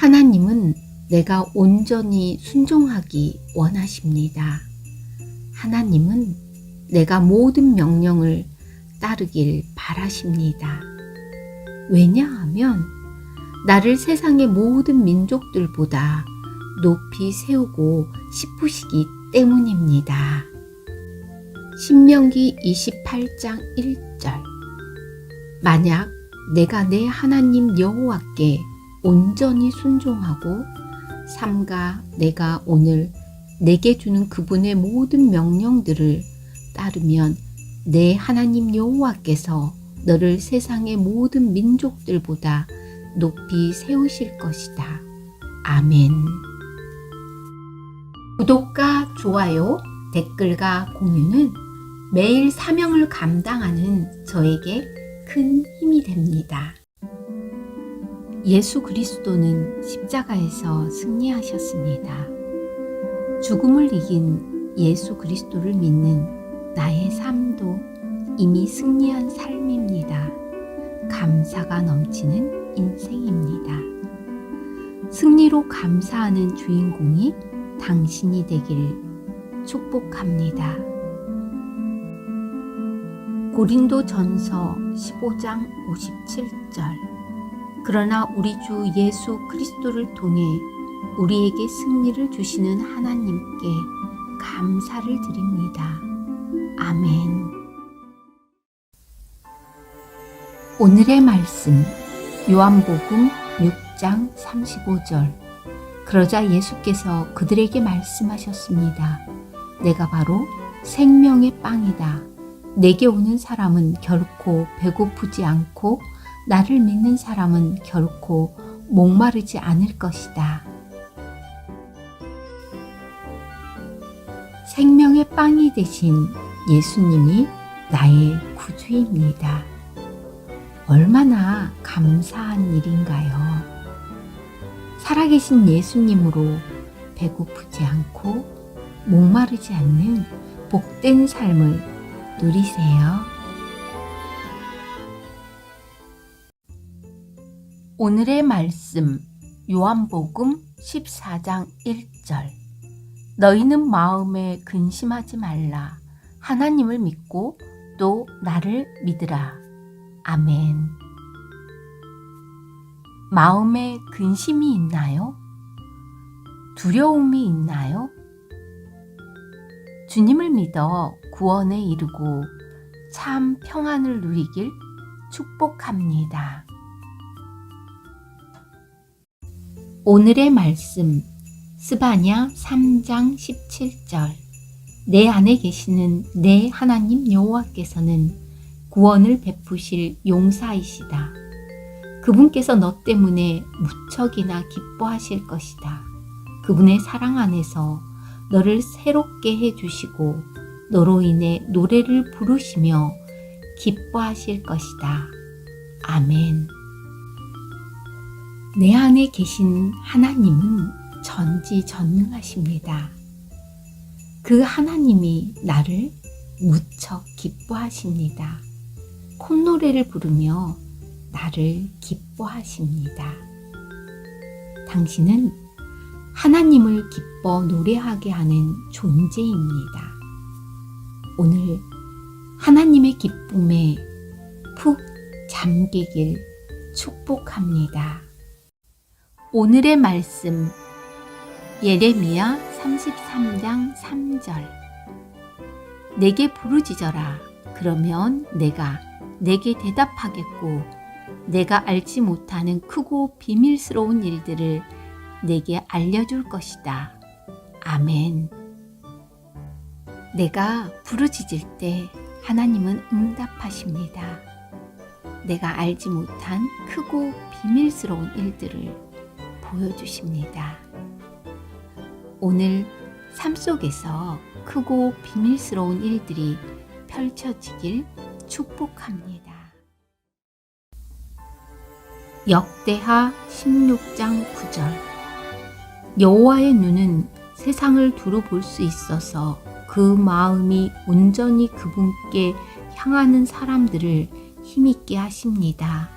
하나님은 내가 온전히 순종하기 원하십니다. 하나님은 내가 모든 명령을 따르길 바라십니다. 왜냐하면 나를 세상의 모든 민족들보다 높이 세우고 싶으시기 때문입니다. 신명기 28장 1절. 만약 내가 내 하나님 여호와께 온전히 순종하고 삼가 내가 오늘 내게 주는 그분의 모든 명령들을 따르면 내 하나님 여호와께서 너를 세상의 모든 민족들보다 높이 세우실 것이다. 아멘. 구독과 좋아요, 댓글과 공유는 매일 사명을 감당하는 저에게 큰 힘이 됩니다. 예수 그리스도는 십자가에서 승리하셨습니다. 죽음을 이긴 예수 그리스도를 믿는 나의 삶도 이미 승리한 삶입니다. 감사가 넘치는 인생입니다. 승리로 감사하는 주인공이 당신이 되길 축복합니다. 고린도전서 15장 57절. 그러나 우리 주 예수 그리스도를 통해 우리에게 승리를 주시는 하나님께 감사를 드립니다. 아멘. 오늘의 말씀 요한복음 6장 35절. 그러자 예수께서 그들에게 말씀하셨습니다. 내가 바로 생명의 빵이다. 내게 오는 사람은 결코 배고프지 않고 나를 믿는 사람은 결코 목마르지 않을 것이다. 생명의 빵이 되신 예수님이 나의 구주입니다. 얼마나 감사한 일인가요? 살아계신 예수님으로 배고프지 않고 목마르지 않는 복된 삶을 누리세요. 오늘의 말씀 요한복음 14장 1절. 너희는 마음에 근심하지 말라. 하나님을 믿고 또 나를 믿으라. 아멘. 마음에 근심이 있나요? 두려움이 있나요? 주님을 믿어 구원에 이르고 참 평안을 누리길 축복합니다. 오늘의 말씀 스바냐 3장 17절. 내 안에 계시는 내 하나님 여호와께서는 구원을 베푸실 용사이시다. 그분께서 너 때문에 무척이나 기뻐하실 것이다. 그분의 사랑 안에서 너를 새롭게 해주시고 너로 인해 노래를 부르시며 기뻐하실 것이다. 아멘. 내 안에 계신 하나님은 전지전능하십니다. 그 하나님이 나를 무척 기뻐하십니다. 콧노래를 부르며 나를 기뻐하십니다. 당신은 하나님을 기뻐 노래하게 하는 존재입니다. 오늘 하나님의 기쁨에 푹 잠기길 축복합니다. 오늘의 말씀 예레미야 33장 3절. 내게 부르짖어라. 그러면 내가 내게 대답하겠고 내가 알지 못하는 크고 비밀스러운 일들을 내게 알려줄 것이다. 아멘. 내가 부르짖을 때 하나님은 응답하십니다. 내가 알지 못한 크고 비밀스러운 일들을 보여주십니다. 오늘 삶 속에서 크고 비밀스러운 일들이 펼쳐지길 축복합니다. 역대하 16장 9절. 여호와의 눈은 세상을 두루 볼 수 있어서 그 마음이 온전히 그분께 향하는 사람들을 힘있게 하십니다.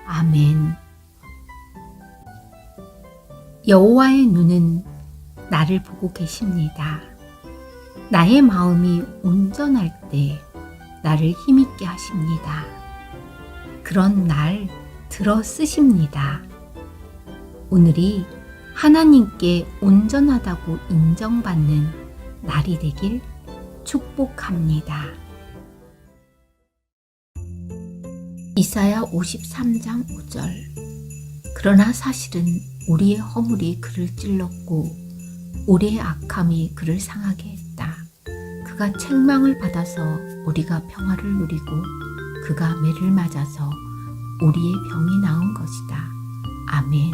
아멘. 여호와의 눈은 나를 보고 계십니다. 나의 마음이 온전할 때 나를 힘있게 하십니다. 그런 날 들어 쓰십니다. 오늘이 하나님께 온전하다고 인정받는 날이 되길 축복합니다. 이사야 53장 5절. 그러나 사실은 우리의 허물이 그를 찔렀고 우리의 악함이 그를 상하게 했다. 그가 책망을 받아서 우리가 평화를 누리고 그가 매를 맞아서 우리의 병이 나은 것이다. 아멘.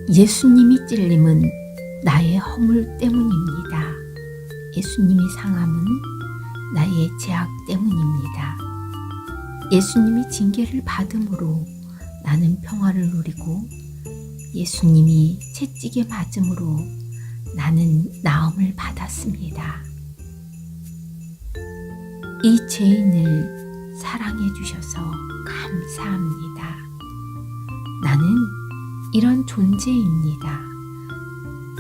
예수님이 찔림은 나의 허물 때문입니다. 예수님이 상함은 나의 죄악 때문입니다. 예수님이 징계를 받음으로 나는 평화를 누리고 예수님이 채찍에 맞음으로 나는 나음을 받았습니다. 이 죄인을 사랑해 주셔서 감사합니다. 나는 이런 존재입니다.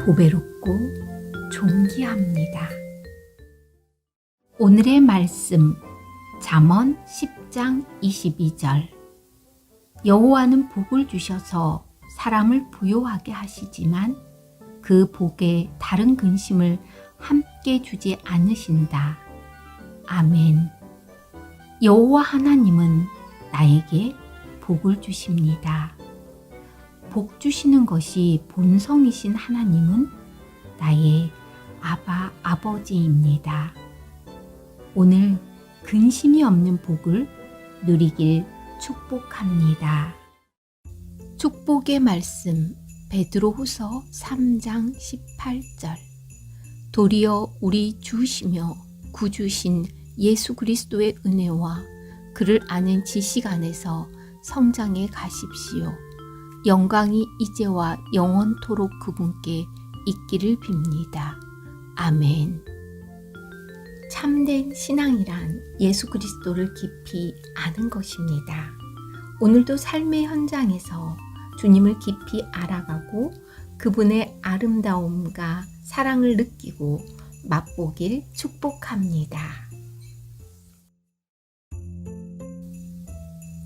보배롭고 존귀합니다. 오늘의 말씀 잠언 10장 22절. 여호와는 복을 주셔서 사람을 부요하게 하시지만 그 복에 다른 근심을 함께 주지 않으신다. 아멘. 여호와 하나님은 나에게 복을 주십니다. 복 주시는 것이 본성이신 하나님은 나의 아바 아버지입니다. 오늘 근심이 없는 복을 누리길 축복합니다. 축복의 말씀 베드로후서 3장 18절. 도리어 우리 주시며 구주신 예수 그리스도의 은혜와 그를 아는 지식 안에서 성장해 가십시오. 영광이 이제와 영원토록 그분께 있기를 빕니다. 아멘. 참된 신앙이란 예수 그리스도를 깊이 아는 것입니다. 오늘도 삶의 현장에서 주님을 깊이 알아가고 그분의 아름다움과 사랑을 느끼고 맛보길 축복합니다.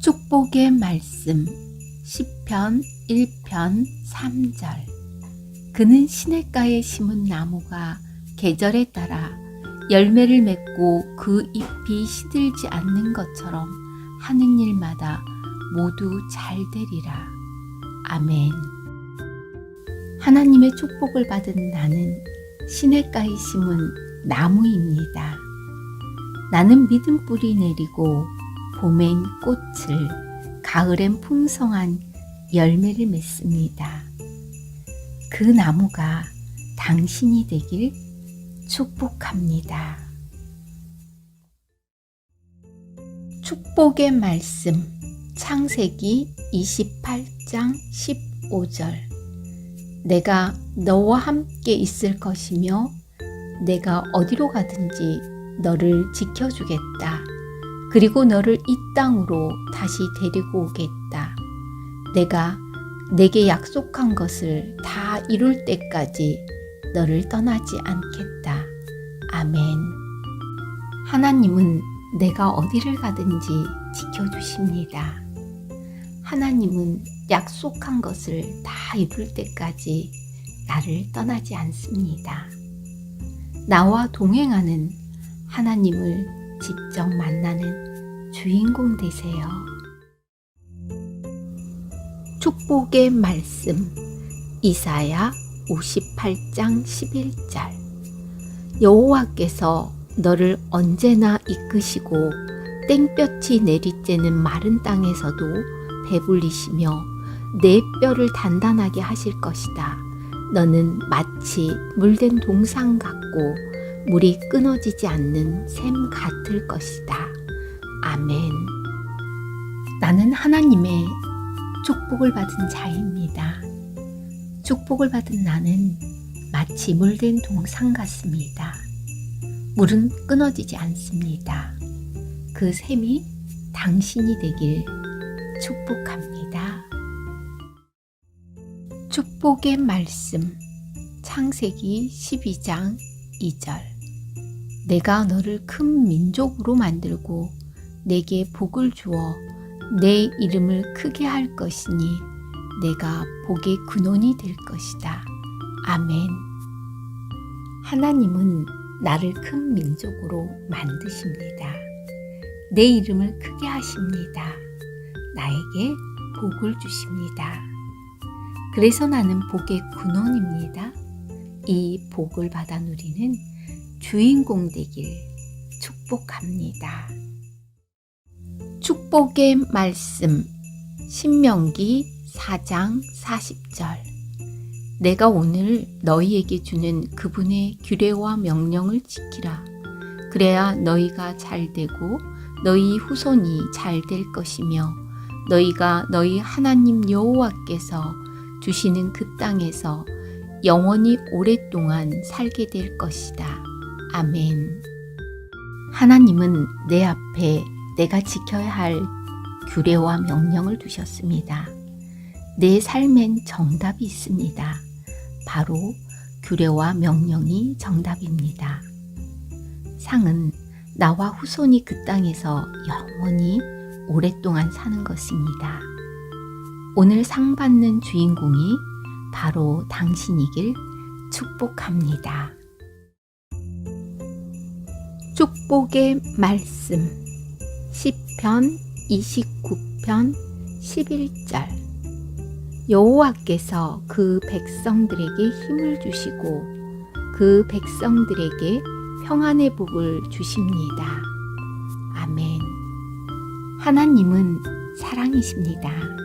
축복의 말씀 시편 1편 3절. 그는 시냇가에 심은 나무가 계절에 따라 열매를 맺고 그 잎이 시들지 않는 것처럼 하는 일마다 모두 잘 되리라. 아멘. 하나님의 축복을 받은 나는 시냇가에 심은 나무입니다. 나는 믿음 뿌리 내리고 봄엔 꽃을, 가을엔 풍성한 열매를 맺습니다. 그 나무가 당신이 되길 축복합니다. 축복의 말씀 창세기 28장 15절. 내가 너와 함께 있을 것이며 내가 어디로 가든지 너를 지켜주겠다. 그리고 너를 이 땅으로 다시 데리고 오겠다. 내가 내게 약속한 것을 다 이룰 때까지 너를 떠나지 않겠다. 아멘. 하나님은 내가 어디를 가든지 지켜주십니다. 하나님은 약속한 것을 다 이룰 때까지 나를 떠나지 않습니다. 나와 동행하는 하나님을 직접 만나는 주인공 되세요. 축복의 말씀 이사야 58장 11절. 여호와께서 너를 언제나 이끄시고 땡볕이 내리쬐는 마른 땅에서도 배불리시며 내 뼈를 단단하게 하실 것이다. 너는 마치 물된 동상 같고 물이 끊어지지 않는 샘 같을 것이다. 아멘. 나는 하나님의 축복을 받은 자입니다. 축복을 받은 나는 마치 물된 동상 같습니다. 물은 끊어지지 않습니다. 그 샘이 당신이 되길 축복합니다. 축복의 말씀 창세기 12장 2절. 내가 너를 큰 민족으로 만들고 내게 복을 주어 내 이름을 크게 할 것이니 내가 복의 근원이 될 것이다. 아멘. 하나님은 나를 큰 민족으로 만드십니다. 내 이름을 크게 하십니다. 나에게 복을 주십니다. 그래서 나는 복의 근원입니다. 이 복을 받아 누리는 주인공 되길 축복합니다. 축복의 말씀 신명기 4장 40절. 내가 오늘 너희에게 주는 그분의 규례와 명령을 지키라. 그래야 너희가 잘되고 너희 후손이 잘될 것이며 너희가 너희 하나님 여호와께서 주시는 그 땅에서 영원히 오랫동안 살게 될 것이다. 아멘. 하나님은 내 앞에 내가 지켜야 할 규례와 명령을 두셨습니다. 내 삶엔 정답이 있습니다. 바로 규례와 명령이 정답입니다. 상은 나와 후손이 그 땅에서 영원히 오랫동안 사는 것입니다. 오늘 상 받는 주인공이 바로 당신이길 축복합니다. 축복의 말씀 시편 29편 11절. 여호와께서 그 백성들에게 힘을 주시고 그 백성들에게 평안의 복을 주십니다. 아멘. 하나님은 사랑이십니다.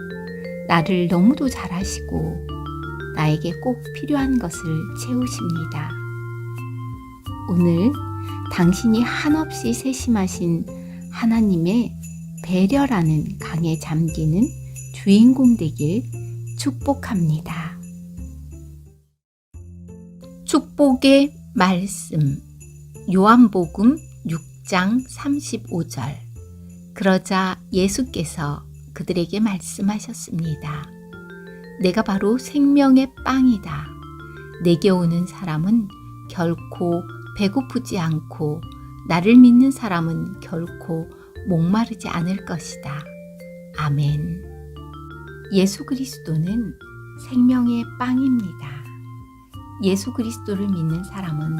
나를 너무도 잘하시고 나에게 꼭 필요한 것을 채우십니다. 오늘 당신이 한없이 세심하신 하나님의 배려라는 강에 잠기는 주인공 되길 축복합니다. 축복의 말씀 요한복음 6장 35절. 그러자 예수께서 그들에게 말씀하셨습니다. 내가 바로 생명의 빵이다. 내게 오는 사람은 결코 배고프지 않고 나를 믿는 사람은 결코 목마르지 않을 것이다. 아멘. 예수 그리스도는 생명의 빵입니다. 예수 그리스도를 믿는 사람은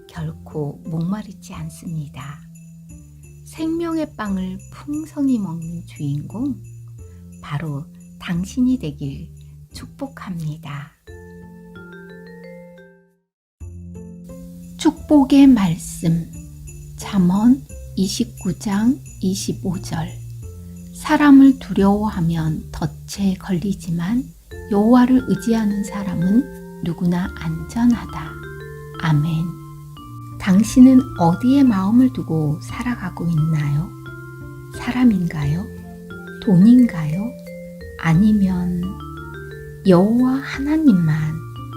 결코 목마르지 않습니다. 생명의 빵을 풍성히 먹는 주인공, 바로 당신이 되길 축복합니다. 축복의 말씀 잠언 29장 25절. 사람을 두려워하면 덫에 걸리지만 여호와를 의지하는 사람은 누구나 안전하다. 아멘. 당신은 어디에 마음을 두고 살아가고 있나요? 사람인가요? 돈인가요? 아니면 여호와 하나님만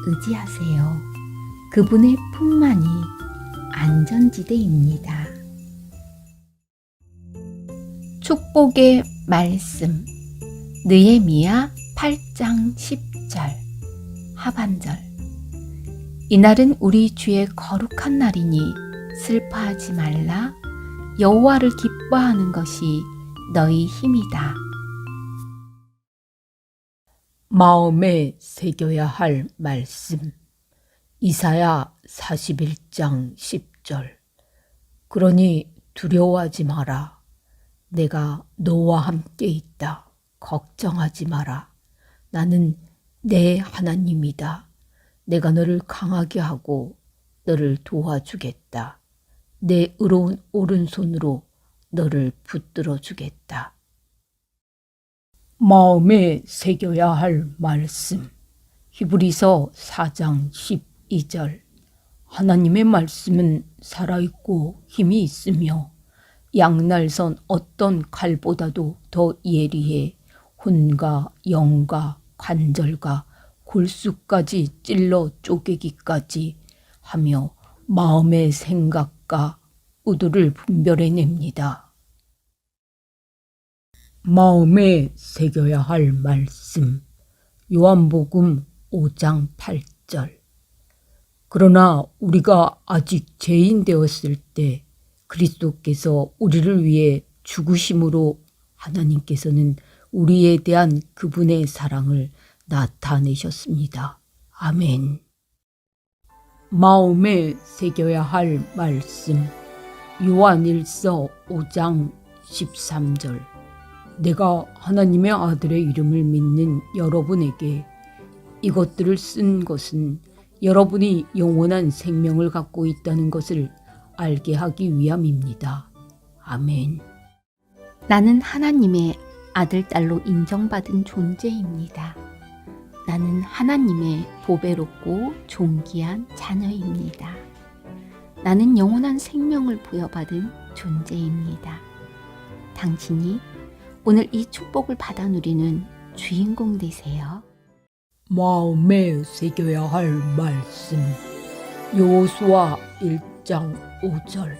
의지하세요. 그분의 품만이 안전지대입니다. 축복의 말씀 느헤미야 8장 10절 하반절. 이날은 우리 주의 거룩한 날이니 슬퍼하지 말라. 여호와를 기뻐하는 것이 너희 힘이다. 마음에 새겨야 할 말씀 이사야 41장 10절. 그러니 두려워하지 마라. 내가 너와 함께 있다. 걱정하지 마라. 나는 내 하나님이다. 내가 너를 강하게 하고 너를 도와주겠다. 내 의로운 오른손으로 너를 붙들어 주겠다. 마음에 새겨야 할 말씀 히브리서 4장 12절. 하나님의 말씀은 살아있고 힘이 있으며 양날선 어떤 칼보다도 더 예리해 혼과 영과 관절과 골수까지 찔러 쪼개기까지 하며 마음의 생각과 의도를 분별해냅니다. 마음에 새겨야 할 말씀 요한복음 5장 8절. 그러나 우리가 아직 죄인 되었을 때 그리스도께서 우리를 위해 죽으심으로 하나님께서는 우리에 대한 그분의 사랑을 나타내셨습니다. 아멘. 마음에 새겨야 할 말씀. 요한일서 5장 13절. 내가 하나님의 아들의 이름을 믿는 여러분에게 이것들을 쓴 것은 여러분이 영원한 생명을 갖고 있다는 것을 알게 하기 위함입니다. 아멘. 나는 하나님의 아들, 딸로 인정받은 존재입니다. 나는 하나님의 보배롭고 존귀한 자녀입니다. 나는 영원한 생명을 부여받은 존재입니다. 당신이 오늘 이 축복을 받아 누리는 주인공 되세요. 마음에 새겨야 할 말씀. 여호수아 1장 5절.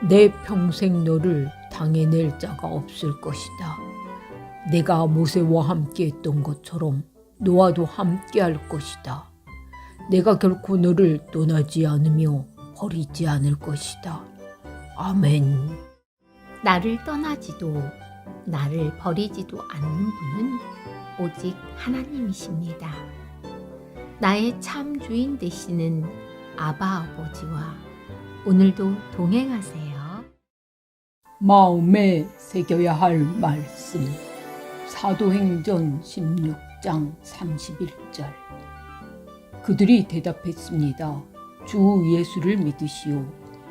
내 평생 너를 당해낼 자가 없을 것이다. 내가 모세와 함께 했던 것처럼 너와도 함께 할 것이다. 내가 결코 너를 떠나지 않으며 버리지 않을 것이다. 아멘. 나를 떠나지도 나를 버리지도 않는 분은 오직 하나님이십니다. 나의 참 주인 되시는 아바 아버지와 오늘도 동행하세요. 마음에 새겨야 할 말씀. 사도행전 16장 31절. 그들이 대답했습니다. 주 예수를 믿으시오.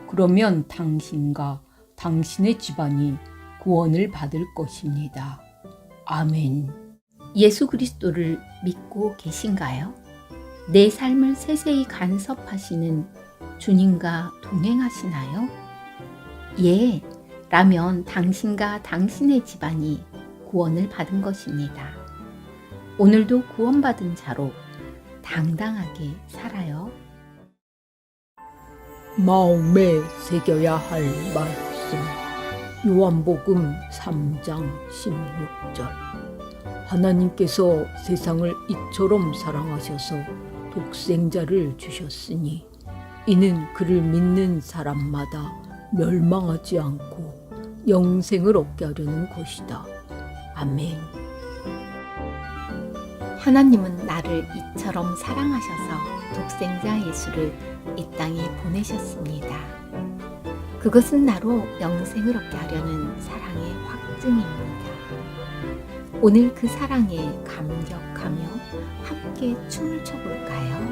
그러면 당신과 당신의 집안이 구원을 받을 것입니다. 아멘. 예수 그리스도를 믿고 계신가요? 내 삶을 세세히 간섭하시는 주님과 동행하시나요? 예, 라면 당신과 당신의 집안이 구원을 받은 것입니다. 오늘도 구원받은 자로 당당하게 살아요. 마음에 새겨야 할 말씀. 요한복음 3장 16절. 하나님께서 세상을 이처럼 사랑하셔서 독생자를 주셨으니 이는 그를 믿는 사람마다 멸망하지 않고 영생을 얻게 하려는 것이다. 아멘. 하나님은 나를 이처럼 사랑하셔서 독생자 예수를 이 땅에 보내셨습니다. 그것은 나로 영생을 얻게 하려는 사랑의 확증입니다. 오늘 그 사랑에 감격하며 함께 춤을 춰볼까요?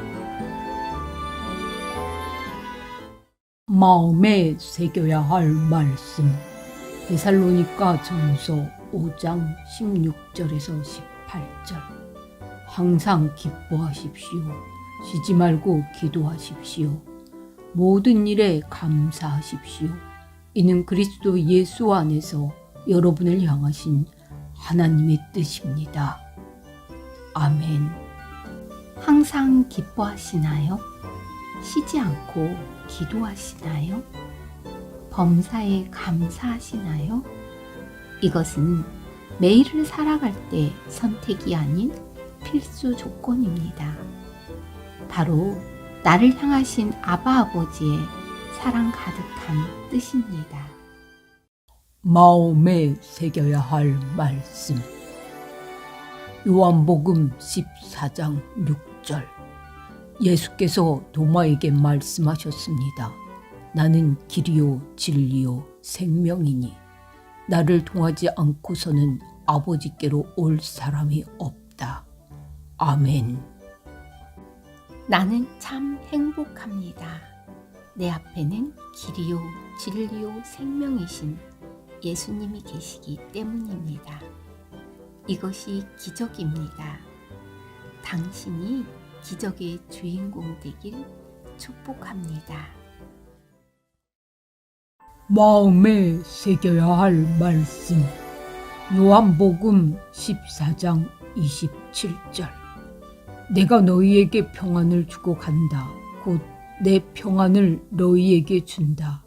마음에 새겨야 할 말씀. 데살로니가 전서 5장 16절에서 18절. 항상 기뻐하십시오. 쉬지 말고 기도하십시오. 모든 일에 감사하십시오. 이는 그리스도 예수 안에서 여러분을 향하신 하나님의 뜻입니다. 아멘. 항상 기뻐하시나요? 쉬지 않고 기도하시나요? 범사에 감사하시나요? 이것은 매일을 살아갈 때 선택이 아닌 필수 조건입니다. 바로 나를 향하신 아바 아버지의 사랑 가득한 뜻입니다. 마음에 새겨야 할 말씀. 요한복음 14장 6절. 예수께서 도마에게 말씀하셨습니다. 나는 길이요 진리요 생명이니 나를 통하지 않고서는 아버지께로 올 사람이 없다. 아멘. 나는 참 행복합니다. 내 앞에는 길이요 진리요 생명이신 예수님이 계시기 때문입니다. 이것이 기적입니다. 당신이 기적의 주인공 되길 축복합니다. 마음에 새겨야 할 말씀. 요한복음 14장 27절. 내가 너희에게 평안을 주고 간다. 곧 내 평안을 너희에게 준다.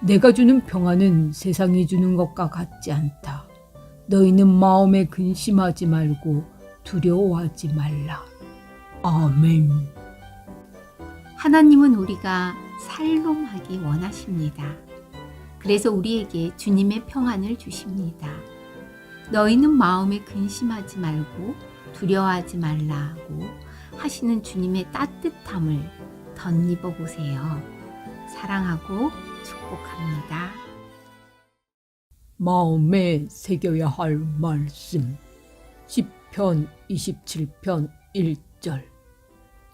내가 주는 평안은 세상이 주는 것과 같지 않다. 너희는 마음에 근심하지 말고 두려워하지 말라. 아멘. 하나님은 우리가 살롬하기 원하십니다. 그래서 우리에게 주님의 평안을 주십니다. 너희는 마음에 근심하지 말고 두려워하지 말라고 하시는 주님의 따뜻함을 덧입어 보세요. 사랑하고 축복합니다. 마음에 새겨야 할 말씀. 시편 27편 1절.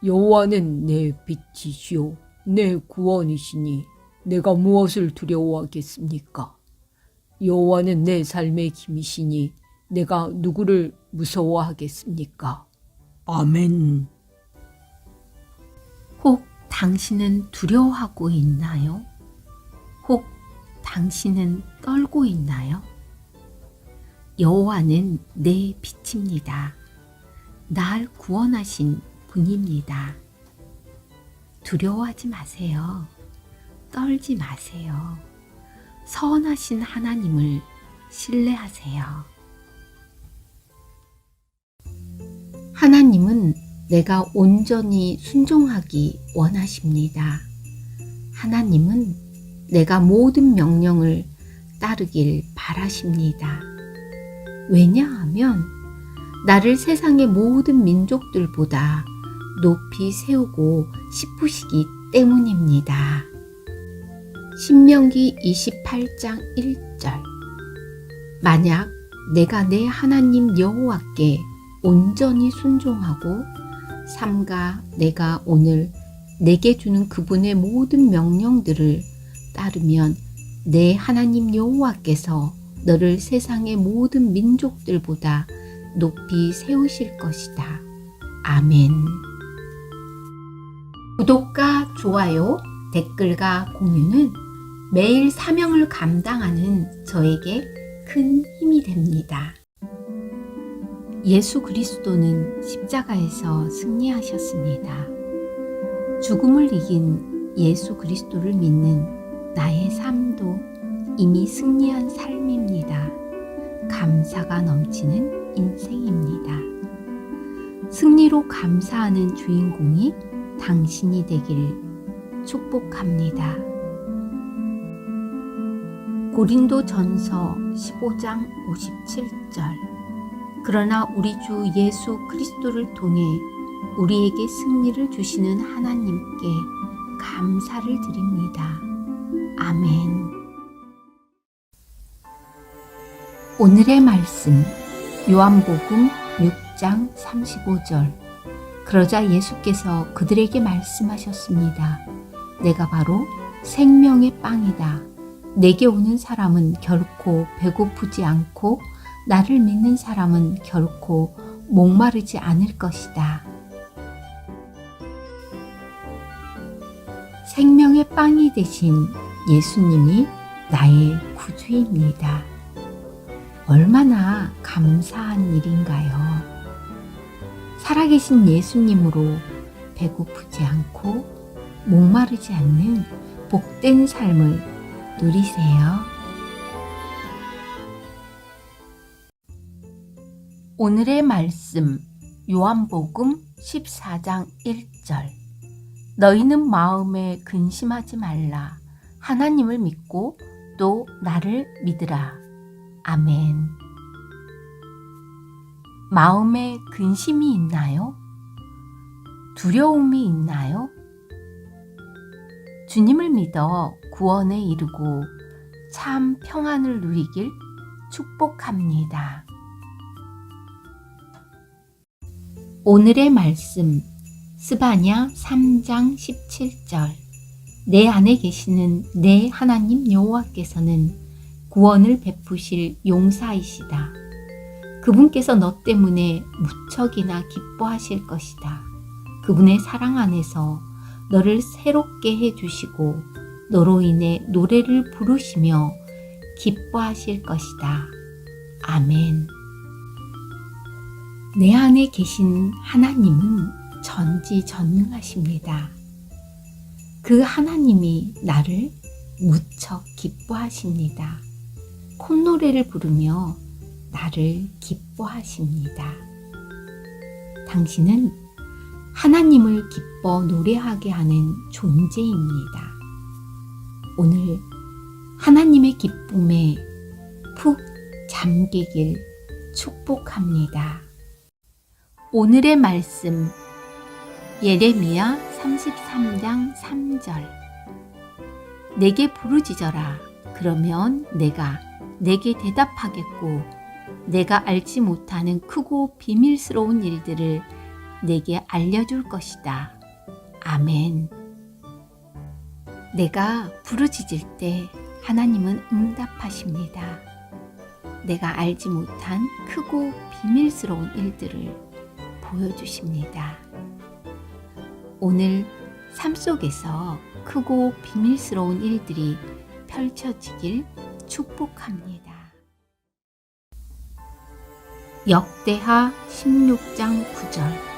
여호와는 내 빛이시오 내 구원이시니 내가 무엇을 두려워하겠습니까? 여호와는 내 삶의 힘이시니 내가 누구를 무서워하겠습니까? 아멘. 혹 당신은 두려워하고 있나요? 혹 당신은 떨고 있나요? 여호와는 내 빛입니다. 날 구원하신 분입니다. 두려워하지 마세요. 떨지 마세요. 선하신 하나님을 신뢰하세요. 하나님은 내가 온전히 순종하기 원하십니다. 하나님은 내가 모든 명령을 따르길 바라십니다. 왜냐하면 나를 세상의 모든 민족들보다 높이 세우고 싶으시기 때문입니다. 신명기 28장 1절. 만약 내가 내 하나님 여호와께 온전히 순종하고 삼가 내가 오늘 내게 주는 그분의 모든 명령들을 따르면 내 하나님 여호와께서 너를 세상의 모든 민족들보다 높이 세우실 것이다. 아멘. 구독과 좋아요, 댓글과 공유는 매일 사명을 감당하는 저에게 큰 힘이 됩니다. 예수 그리스도는 십자가에서 승리하셨습니다. 죽음을 이긴 예수 그리스도를 믿는 나의 삶도 이미 승리한 삶입니다. 감사가 넘치는 인생입니다. 승리로 감사하는 주인공이 당신이 되길 축복합니다. 고린도전서 15장 57절. 그러나 우리 주 예수 그리스도를 통해 우리에게 승리를 주시는 하나님께 감사를 드립니다. 아멘. 오늘의 말씀 요한복음 6장 35절. 그러자 예수께서 그들에게 말씀하셨습니다. 내가 바로 생명의 빵이다. 내게 오는 사람은 결코 배고프지 않고 나를 믿는 사람은 결코 목마르지 않을 것이다. 생명의 빵이 되신 예수님이 나의 구주입니다. 얼마나 감사한 일인가요? 살아계신 예수님으로 배고프지 않고 목마르지 않는 복된 삶을 누리세요. 오늘의 말씀 요한복음 14장 1절. 너희는 마음에 근심하지 말라. 하나님을 믿고 또 나를 믿으라. 아멘. 마음에 근심이 있나요? 두려움이 있나요? 주님을 믿어 구원에 이르고 참 평안을 누리길 축복합니다. 오늘의 말씀 스바냐 3장 17절. 내 안에 계시는 내 하나님 여호와께서는 구원을 베푸실 용사이시다. 그분께서 너 때문에 무척이나 기뻐하실 것이다. 그분의 사랑 안에서 너를 새롭게 해주시고 너로 인해 노래를 부르시며 기뻐하실 것이다. 아멘. 내 안에 계신 하나님은 전지전능하십니다. 그 하나님이 나를 무척 기뻐하십니다. 콧노래를 부르며 나를 기뻐하십니다. 당신은 하나님을 기뻐 노래하게 하는 존재입니다. 오늘 하나님의 기쁨에 푹 잠기길 축복합니다. 오늘의 말씀 예레미야 33장 3절. 내게 부르짖어라. 그러면 내가 내게 대답하겠고 내가 알지 못하는 크고 비밀스러운 일들을 내게 알려줄 것이다. 아멘. 내가 부르짖을 때 하나님은 응답하십니다. 내가 알지 못한 크고 비밀스러운 일들을 보여주십니다. 오늘 삶 속에서 크고 비밀스러운 일들이 펼쳐지길 축복합니다. 역대하 16장 9절.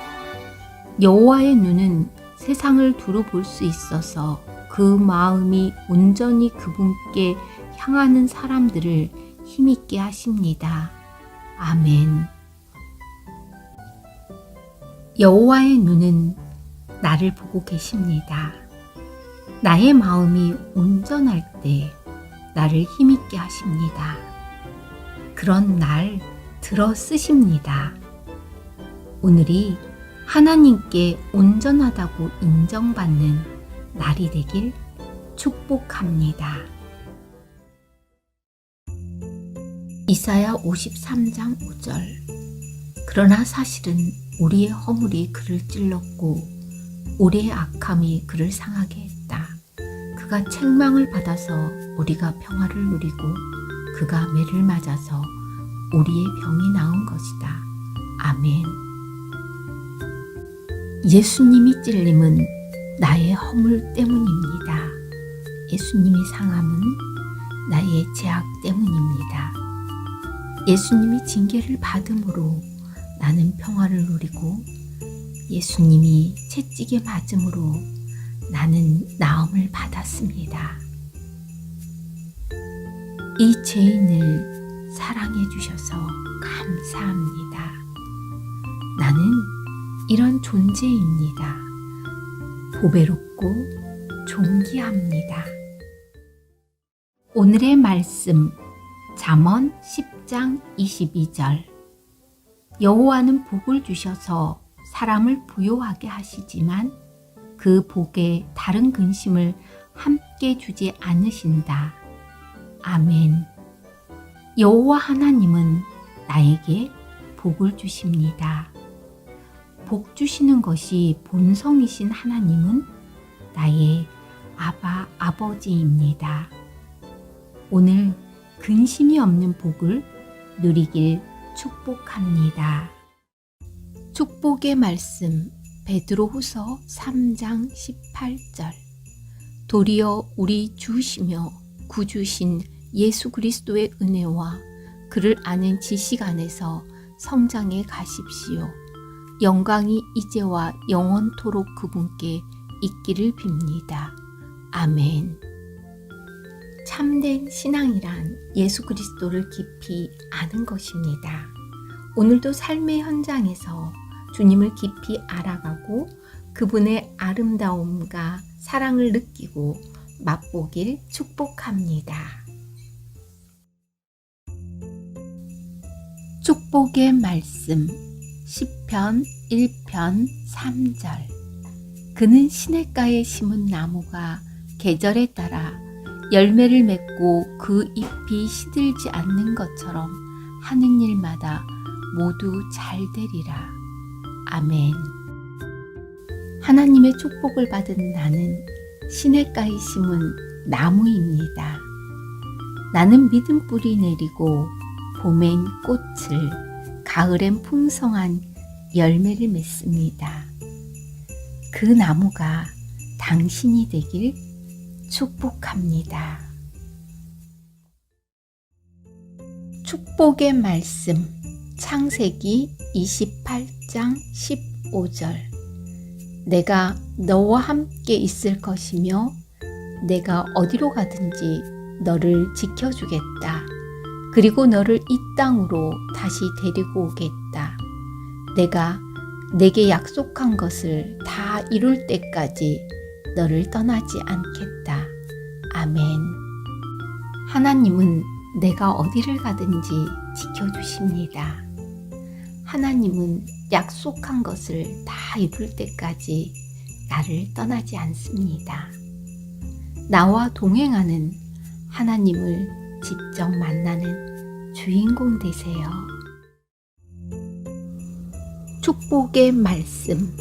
여호와의 눈은 세상을 두루 볼 수 있어서 그 마음이 온전히 그분께 향하는 사람들을 힘있게 하십니다. 아멘. 여호와의 눈은 나를 보고 계십니다. 나의 마음이 온전할 때 나를 힘있게 하십니다. 그런 날 들어 쓰십니다. 오늘이 하나님께 온전하다고 인정받는 날이 되길 축복합니다. 이사야 53장 5절. 그러나 사실은 우리의 허물이 그를 찔렀고 우리의 악함이 그를 상하게 했다. 그가 책망을 받아서 우리가 평화를 누리고 그가 매를 맞아서 우리의 병이 나은 것이다. 아멘. 예수님이 찔림은 나의 허물 때문입니다. 예수님이 상함은 나의 죄악 때문입니다. 예수님이 징계를 받음으로 나는 평화를 누리고 예수님이 채찍에 맞음으로 나는 나음을 받았습니다. 이 죄인을 사랑해 주셔서 감사합니다. 나는 이런 존재입니다. 보배롭고 존귀합니다. 오늘의 말씀 잠언 10장 22절. 여호와는 복을 주셔서 사람을 부요하게 하시지만 그 복에 다른 근심을 함께 주지 않으신다. 아멘. 여호와 하나님은 나에게 복을 주십니다. 복 주시는 것이 본성이신 하나님은 나의 아바 아버지입니다. 오늘 근심이 없는 복을 누리길 축복합니다. 축복의 말씀 베드로후서 3장 18절. 도리어 우리 주시며 구주신 예수 그리스도의 은혜와 그를 아는 지식 안에서 성장해 가십시오. 영광이 이제와 영원토록 그분께 있기를 빕니다. 아멘. 참된 신앙이란 예수 그리스도를 깊이 아는 것입니다. 오늘도 삶의 현장에서 주님을 깊이 알아가고 그분의 아름다움과 사랑을 느끼고 맛보길 축복합니다. 축복의 말씀 시편 1편 3절. 그는 시냇가에 심은 나무가 계절에 따라 열매를 맺고 그 잎이 시들지 않는 것처럼 하는 일마다 모두 잘 되리라. 아멘. 하나님의 축복을 받은 나는 시냇가에 심은 나무입니다. 나는 믿음 뿌리 내리고 봄엔 꽃을, 가을엔 풍성한 열매를 맺습니다. 그 나무가 당신이 되길 축복합니다. 축복의 말씀 창세기 28장 15절. 내가 너와 함께 있을 것이며 내가 어디로 가든지 너를 지켜주겠다. 그리고 너를 이 땅으로 다시 데리고 오겠다. 내가 내게 약속한 것을 다 이룰 때까지 너를 떠나지 않겠다. 아멘. 하나님은 내가 어디를 가든지 지켜주십니다. 하나님은 약속한 것을 다 이룰 때까지 나를 떠나지 않습니다. 나와 동행하는 하나님을 직접 만나는 주인공 되세요. 축복의 말씀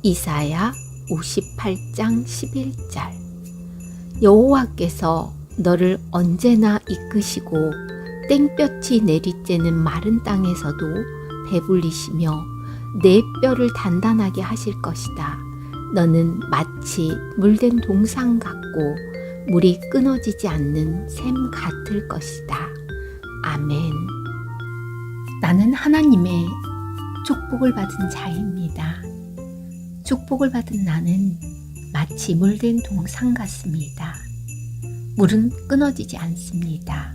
이사야 58장 11절 여호와께서 너를 언제나 이끄시고 땡볕이 내리쬐는 마른 땅에서도 배불리시며 내 뼈를 단단하게 하실 것이다. 너는 마치 물된 동상 같고 물이 끊어지지 않는 샘 같을 것이다. 아멘. 나는 하나님의 축복을 받은 자입니다. 축복을 받은 나는 마치 물된 동상 같습니다. 물은 끊어지지 않습니다.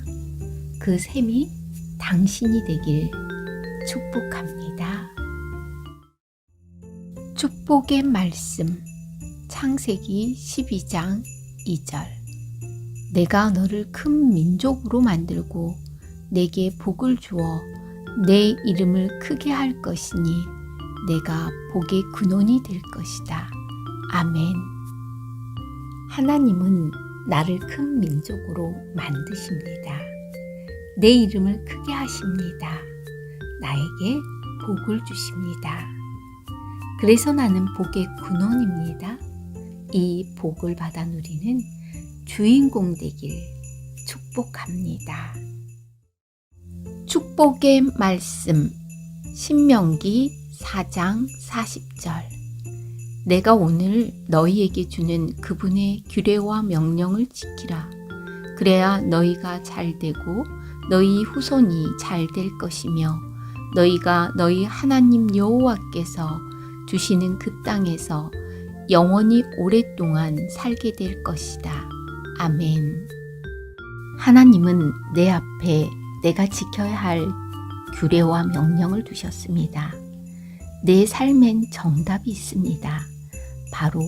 그 샘이 당신이 되길 축복합니다. 축복의 말씀 창세기 12장 2절 내가 너를 큰 민족으로 만들고 내게 복을 주어 내 이름을 크게 할 것이니 내가 복의 근원이 될 것이다. 아멘. 하나님은 나를 큰 민족으로 만드십니다. 내 이름을 크게 하십니다. 나에게 복을 주십니다. 그래서 나는 복의 근원입니다. 이 복을 받아 누리는 주인공 되길 축복합니다. 축복의 말씀 신명기 4장 40절 내가 오늘 너희에게 주는 그분의 규례와 명령을 지키라. 그래야 너희가 잘되고 너희 후손이 잘 될 것이며 너희가 너희 하나님 여호와께서 주시는 그 땅에서 영원히 오랫동안 살게 될 것이다. 아멘. 하나님은 내 앞에 내가 지켜야 할 규례와 명령을 두셨습니다. 내 삶엔 정답이 있습니다. 바로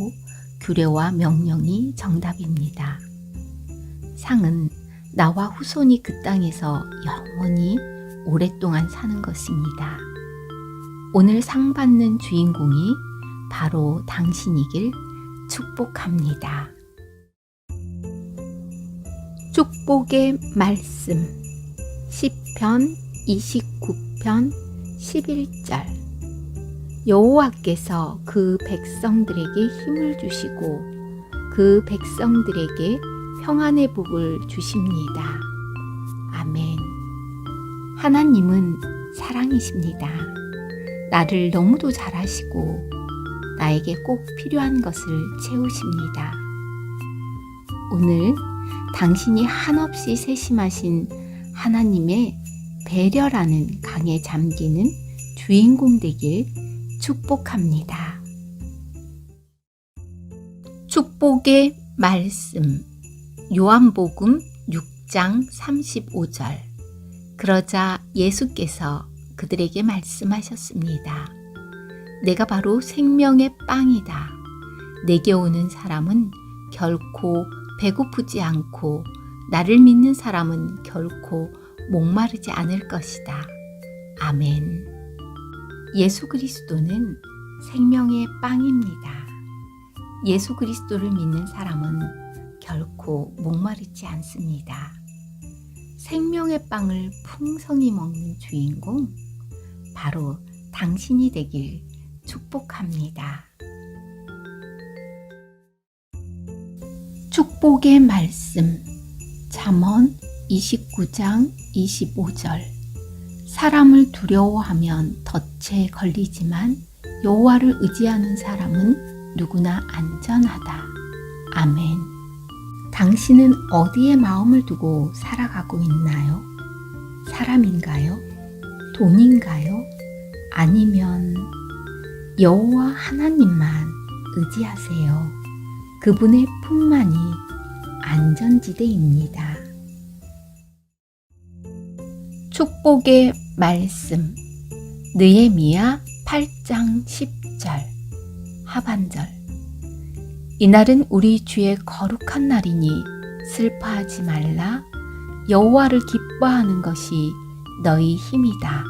규례와 명령이 정답입니다. 상은 나와 후손이 그 땅에서 영원히 오랫동안 사는 것입니다. 오늘 상 받는 주인공이 바로 당신이길 축복합니다. 축복의 말씀 시편 29편 11절 여호와께서 그 백성들에게 힘을 주시고 그 백성들에게 평안의 복을 주십니다. 아멘. 하나님은 사랑이십니다. 나를 너무도 잘하시고 나에게 꼭 필요한 것을 채우십니다. 오늘 당신이 한없이 세심하신 하나님의 배려라는 강에 잠기는 주인공 되길 축복합니다. 축복의 말씀 요한복음 6장 35절 그러자 예수께서 그들에게 말씀하셨습니다. 내가 바로 생명의 빵이다. 내게 오는 사람은 결코 배고프지 않고 나를 믿는 사람은 결코 목마르지 않을 것이다. 아멘. 예수 그리스도는 생명의 빵입니다. 예수 그리스도를 믿는 사람은 결코 목마르지 않습니다. 생명의 빵을 풍성히 먹는 주인공, 바로 당신이 되길 축복합니다. 축복의 말씀 잠언 29장 25절 사람을 두려워하면 덫에 걸리지만 여호와를 의지하는 사람은 누구나 안전하다. 아멘. 당신은 어디에 마음을 두고 살아가고 있나요? 사람인가요? 돈인가요? 아니면 여호와 하나님만 의지하세요. 그분의 품만이 안전지대입니다. 축복의 말씀 느헤미야 8장 10절 하반절. 이날은 우리 주의 거룩한 날이니 슬퍼하지 말라. 여호와를 기뻐하는 것이 너희 힘이다.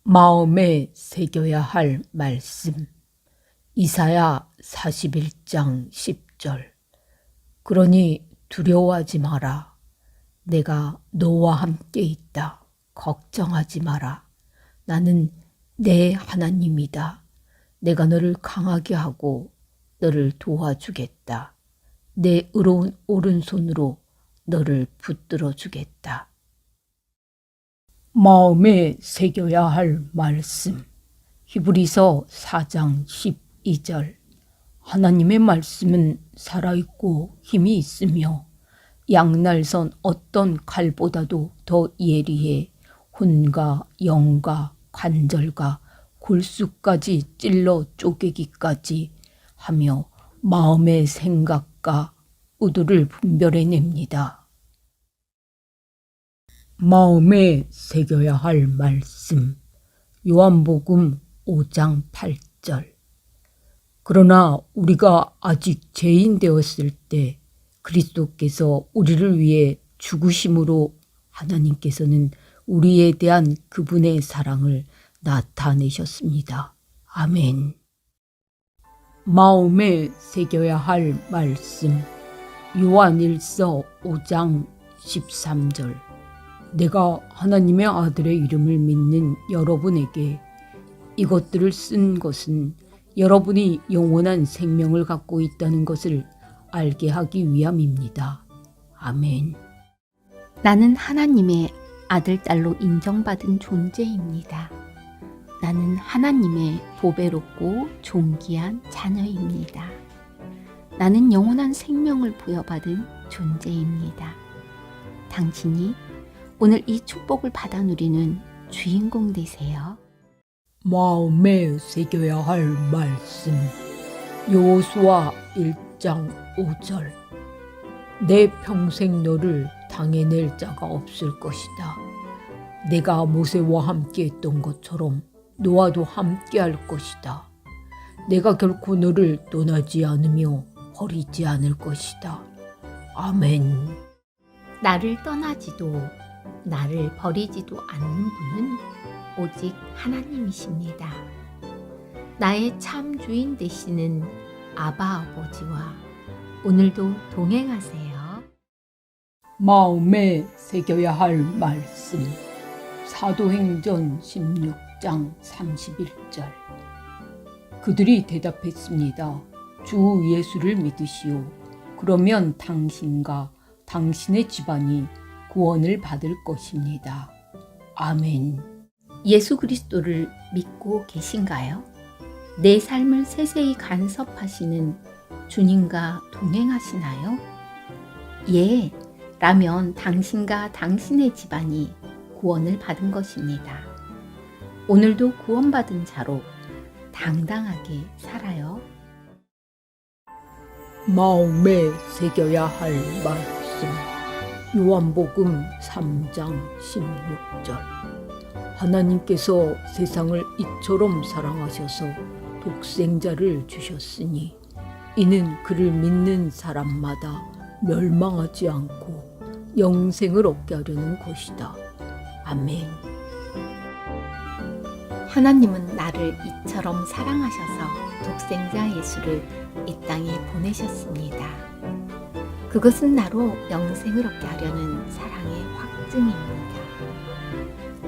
마음에 새겨야 할 말씀. 이사야 41장 10절. 그러니 두려워하지 마라. 내가 너와 함께 있다. 걱정하지 마라. 나는 내 하나님이다. 내가 너를 강하게 하고 너를 도와주겠다. 내 의로운 오른손으로 너를 붙들어 주겠다. 마음에 새겨야 할 말씀. 히브리서 4장 12절. 하나님의 말씀은 살아있고 힘이 있으며 양날선 어떤 칼보다도 더 예리해 혼과 영과 관절과 골수까지 찔러 쪼개기까지 하며 마음의 생각과 의도를 분별해냅니다. 마음에 새겨야 할 말씀. 요한복음 5장 8절. 그러나 우리가 아직 죄인 되었을 때 그리스도께서 우리를 위해 죽으심으로 하나님께서는 우리에 대한 그분의 사랑을 나타내셨습니다. 아멘. 마음에 새겨야 할 말씀. 요한일서 5장 13절. 내가 하나님의 아들의 이름을 믿는 여러분에게 이것들을 쓴 것은 여러분이 영원한 생명을 갖고 있다는 것을 알게 하기 위함입니다. 아멘. 나는 하나님의 아들, 딸로 인정받은 존재입니다. 나는 하나님의 보배롭고 존귀한 자녀입니다. 나는 영원한 생명을 부여받은 존재입니다. 당신이 오늘 이 축복을 받아 누리는 주인공 되세요. 마음에 새겨야 할 말씀. 여호수아 1장 5절. 내 평생 너를 당해낼 자가 없을 것이다. 내가 모세와 함께 했던 것처럼 너와도 함께 할 것이다. 내가 결코 너를 떠나지 않으며 버리지 않을 것이다. 아멘. 나를 떠나지도 나를 버리지도 않는 분은 오직 하나님이십니다. 나의 참 주인 되시는 아바 아버지와 오늘도 동행하세요. 마음에 새겨야 할 말씀. 사도행전 16장 31절. 그들이 대답했습니다. 주 예수를 믿으시오. 그러면 당신과 당신의 집안이 구원을 받을 것입니다. 아멘. 예수 그리스도를 믿고 계신가요? 내 삶을 세세히 간섭하시는 주님과 동행하시나요? 예, 라면 당신과 당신의 집안이 구원을 받은 것입니다. 오늘도 구원받은 자로 당당하게 살아요. 마음에 새겨야 할 말씀. 요한복음 3장 16절. 하나님께서 세상을 이처럼 사랑하셔서 독생자를 주셨으니 이는 그를 믿는 사람마다 멸망하지 않고 영생을 얻게 하려는 것이다. 아멘. 하나님은 나를 이처럼 사랑하셔서 독생자 예수를 이 땅에 보내셨습니다. 그것은 나로 영생을 얻게 하려는 사랑의 확증입니다.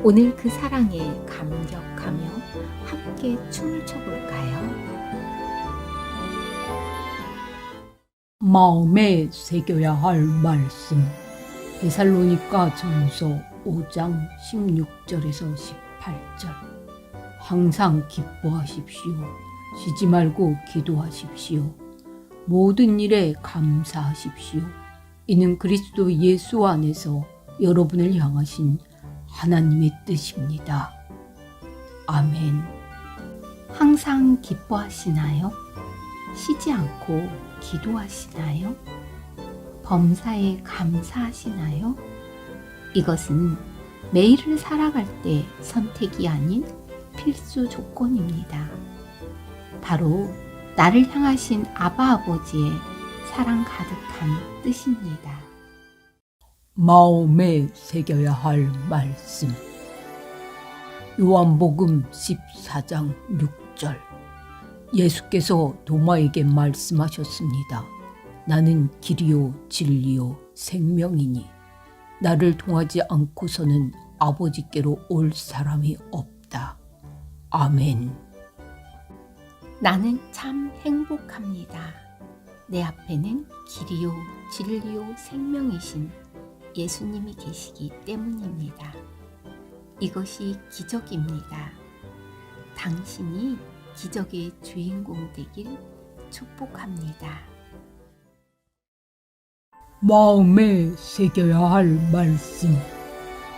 오늘 그 사랑에 감격하며 함께 춤을 춰볼까요? 마음에 새겨야 할 말씀. 데살로니가 전서 5장 16절에서 18절. 항상 기뻐하십시오. 쉬지 말고 기도하십시오. 모든 일에 감사하십시오. 이는 그리스도 예수 안에서 여러분을 향하신 하나님의 뜻입니다. 아멘. 항상 기뻐하시나요? 쉬지 않고 기도하시나요? 범사에 감사하시나요? 이것은 매일을 살아갈 때 선택이 아닌 필수 조건입니다. 바로 나를 향하신 아바 아버지의 사랑 가득한 뜻입니다. 마음에 새겨야 할 말씀. 요한복음 14장 6절. 예수께서 도마에게 말씀하셨습니다. 나는 길이요 진리요 생명이니 나를 통하지 않고서는 아버지께로 올 사람이 없다. 아멘. 나는 참 행복합니다. 내 앞에는 길이요 진리요 생명이신 예수님이 계시기 때문입니다. 이것이 기적입니다. 당신이 기적의 주인공 되길 축복합니다. 마음에 새겨야 할 말씀.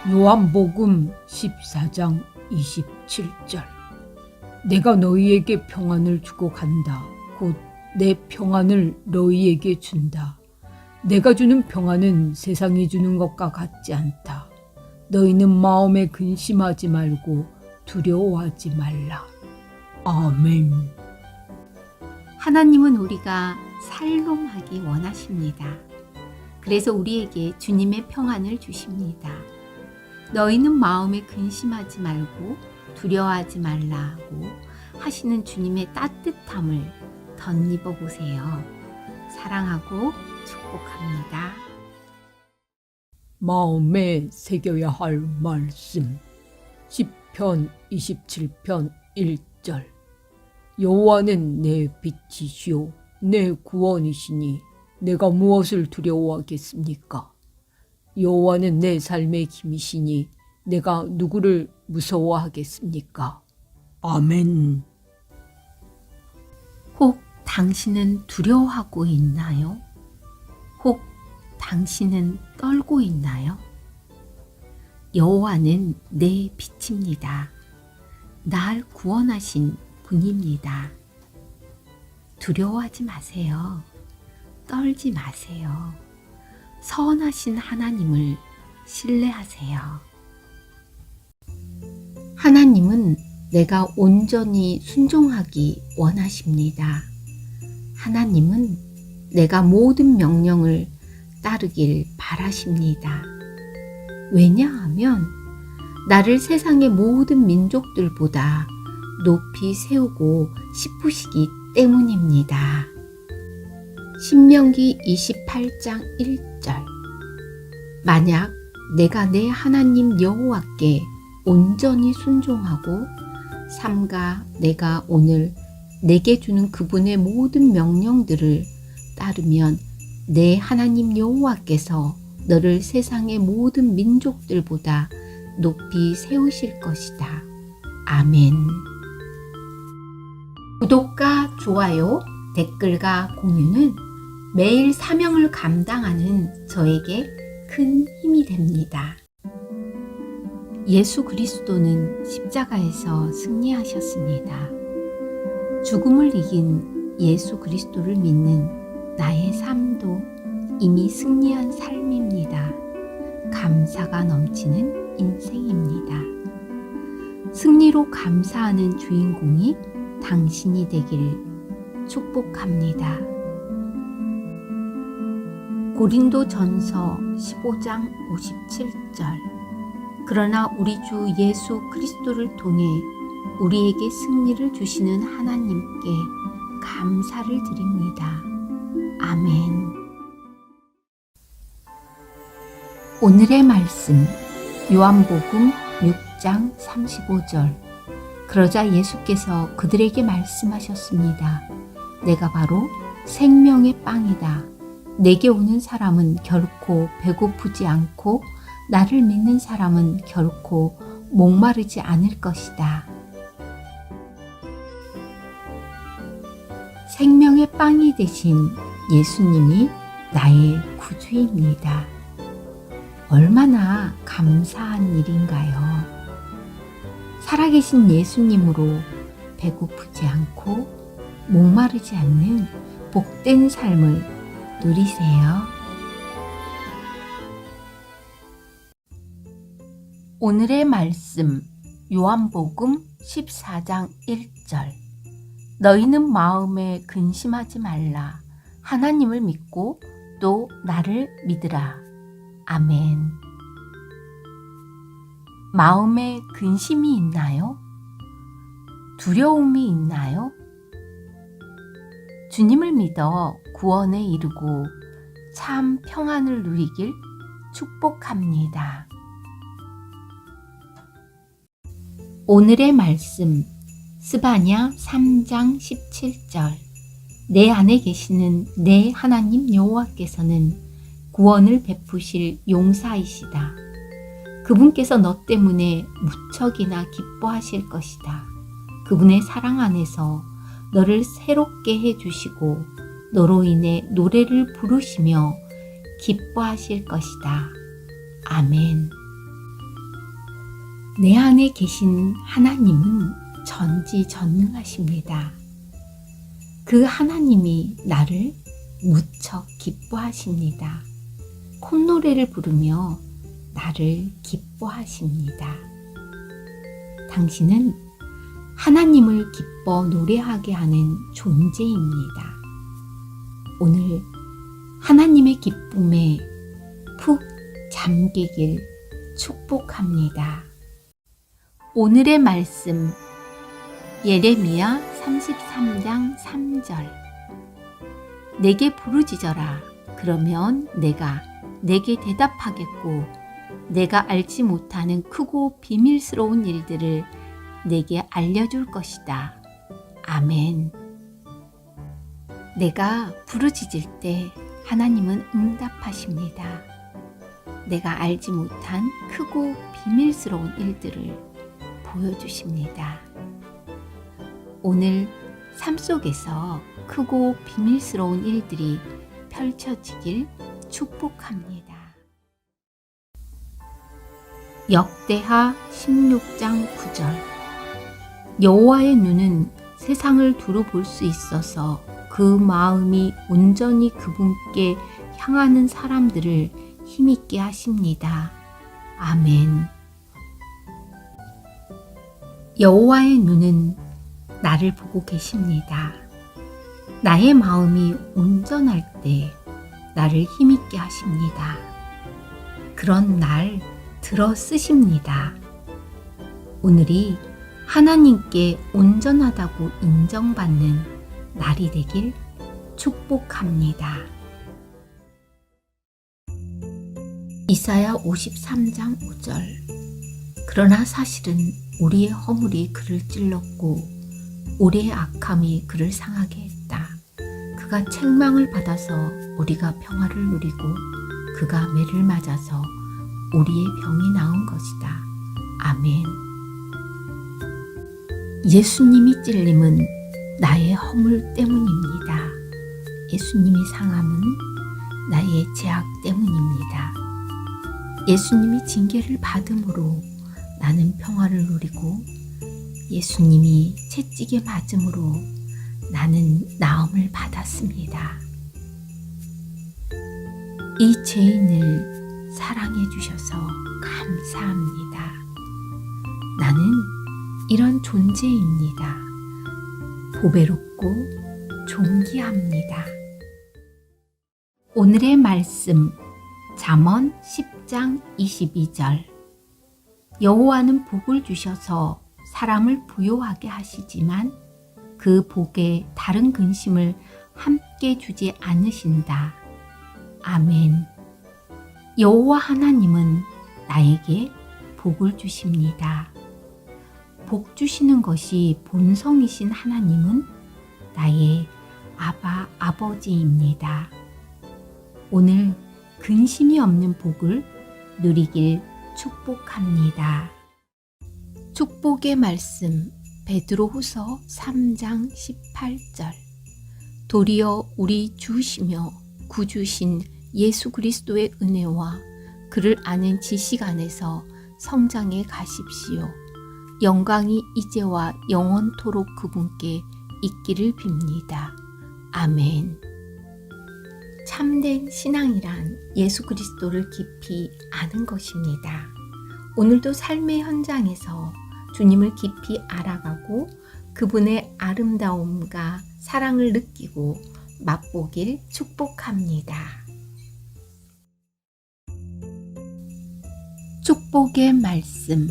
요한복음 14장 27절. 내가 너희에게 평안을 주고 간다. 곧 내 평안을 너희에게 준다. 내가 주는 평안은 세상이 주는 것과 같지 않다. 너희는 마음에 근심하지 말고 두려워하지 말라. 아멘. 하나님은 우리가 살롬하기 원하십니다. 그래서 우리에게 주님의 평안을 주십니다. 너희는 마음에 근심하지 말고 두려워하지 말라고 하시는 주님의 따뜻함을 덧입어 보세요. 사랑하고 축복합니다. 마음에 새겨야 할 말씀. 시편 27편 1절. 여호와는 내 빛이시오 내 구원이시니 내가 무엇을 두려워하겠습니까? 여호와는 내 삶의 힘이시니 내가 누구를 무서워하겠습니까? 아멘. 혹 당신은 두려워하고 있나요? 혹 당신은 떨고 있나요? 여호와는 내 빛입니다. 날 구원하신 분입니다. 두려워하지 마세요. 떨지 마세요. 선하신 하나님을 신뢰하세요. 하나님은 내가 온전히 순종하기 원하십니다. 하나님은 내가 모든 명령을 따르길 바라십니다. 왜냐하면 나를 세상의 모든 민족들보다 높이 세우고 싶으시기 때문입니다. 신명기 28장 1절. 만약 내가 내 하나님 여호와께 온전히 순종하고 삼가 내가 오늘 내게 주는 그분의 모든 명령들을 따르면 내 하나님 여호와께서 너를 세상의 모든 민족들보다 높이 세우실 것이다. 아멘. 구독과 좋아요, 댓글과 공유는 매일 사명을 감당하는 저에게 큰 힘이 됩니다. 예수 그리스도는 십자가에서 승리하셨습니다. 죽음을 이긴 예수 그리스도를 믿는 나의 삶도 이미 승리한 삶입니다. 감사가 넘치는 인생입니다. 승리로 감사하는 주인공이 당신이 되기를 축복합니다. 고린도전서 15장 57절. 그러나 우리 주 예수 그리스도를 통해 우리에게 승리를 주시는 하나님께 감사를 드립니다. 아멘. 오늘의 말씀 요한복음 6장 35절. 그러자 예수께서 그들에게 말씀하셨습니다. 내가 바로 생명의 빵이다. 내게 오는 사람은 결코 배고프지 않고 나를 믿는 사람은 결코 목마르지 않을 것이다. 생명의 빵이 되신 예수님이 나의 구주입니다. 얼마나 감사한 일인가요? 살아계신 예수님으로 배고프지 않고 목마르지 않는 복된 삶을 누리세요. 오늘의 말씀 요한복음 14장 1절. 너희는 마음에 근심하지 말라. 하나님을 믿고 또 나를 믿으라. 아멘. 마음에 근심이 있나요? 두려움이 있나요? 주님을 믿어 구원에 이르고 참 평안을 누리길 축복합니다. 오늘의 말씀 스바냐 3장 17절. 내 안에 계시는 내 하나님 여호와께서는 구원을 베푸실 용사이시다. 그분께서 너 때문에 무척이나 기뻐하실 것이다. 그분의 사랑 안에서 너를 새롭게 해주시고 너로 인해 노래를 부르시며 기뻐하실 것이다. 아멘. 내 안에 계신 하나님은 전지전능하십니다. 그 하나님이 나를 무척 기뻐하십니다. 콧노래를 부르며 나를 기뻐하십니다. 당신은 하나님을 기뻐 노래하게 하는 존재입니다. 오늘 하나님의 기쁨에 푹 잠기길 축복합니다. 오늘의 말씀 예레미야 33장 3절. 내게 부르짖어라. 그러면 내가 내게 대답하겠고 내가 알지 못하는 크고 비밀스러운 일들을 내게 알려줄 것이다. 아멘. 내가 부르짖을 때 하나님은 응답하십니다. 내가 알지 못한 크고 비밀스러운 일들을 보여주십니다. 오늘 삶 속에서 크고 비밀스러운 일들이 펼쳐지길 축복합니다. 역대하 16장 9절. 여호와의 눈은 세상을 두루 볼 수 있어서 그 마음이 온전히 그분께 향하는 사람들을 힘있게 하십니다. 아멘. 여호와의 눈은 나를 보고 계십니다. 나의 마음이 온전할 때 나를 힘있게 하십니다. 그런 날 들어 쓰십니다. 오늘이 하나님께 온전하다고 인정받는 날이 되길 축복합니다. 이사야 53장 5절. 그러나 사실은 우리의 허물이 그를 찔렀고 우리의 악함이 그를 상하게 했다. 그가 책망을 받아서 우리가 평화를 누리고 그가 매를 맞아서 우리의 병이 나은 것이다. 아멘. 예수님이 찔림은 나의 허물 때문입니다. 예수님이 상함은 나의 죄악 때문입니다. 예수님이 징계를 받음으로 나는 평화를 누리고 예수님이 채찍에 맞음으로 나는 나음을 받았습니다. 이 죄인을 사랑해 주셔서 감사합니다. 나는 이런 존재입니다. 보배롭고 존귀합니다. 오늘의 말씀 잠언 10장 22절. 여호와는 복을 주셔서 사람을 부요하게 하시지만 그 복에 다른 근심을 함께 주지 않으신다. 아멘. 여호와 하나님은 나에게 복을 주십니다. 복 주시는 것이 본성이신 하나님은 나의 아바 아버지입니다. 오늘 근심이 없는 복을 누리길 축복합니다. 축복의 말씀 베드로후서 3장 18절. 도리어 우리 주시며 구주신 예수 그리스도의 은혜와 그를 아는 지식 안에서 성장해 가십시오. 영광이 이제와 영원토록 그분께 있기를 빕니다. 아멘. 참된 신앙이란 예수 그리스도를 깊이 아는 것입니다. 오늘도 삶의 현장에서 주님을 깊이 알아가고 그분의 아름다움과 사랑을 느끼고 맛보길 축복합니다. 축복의 말씀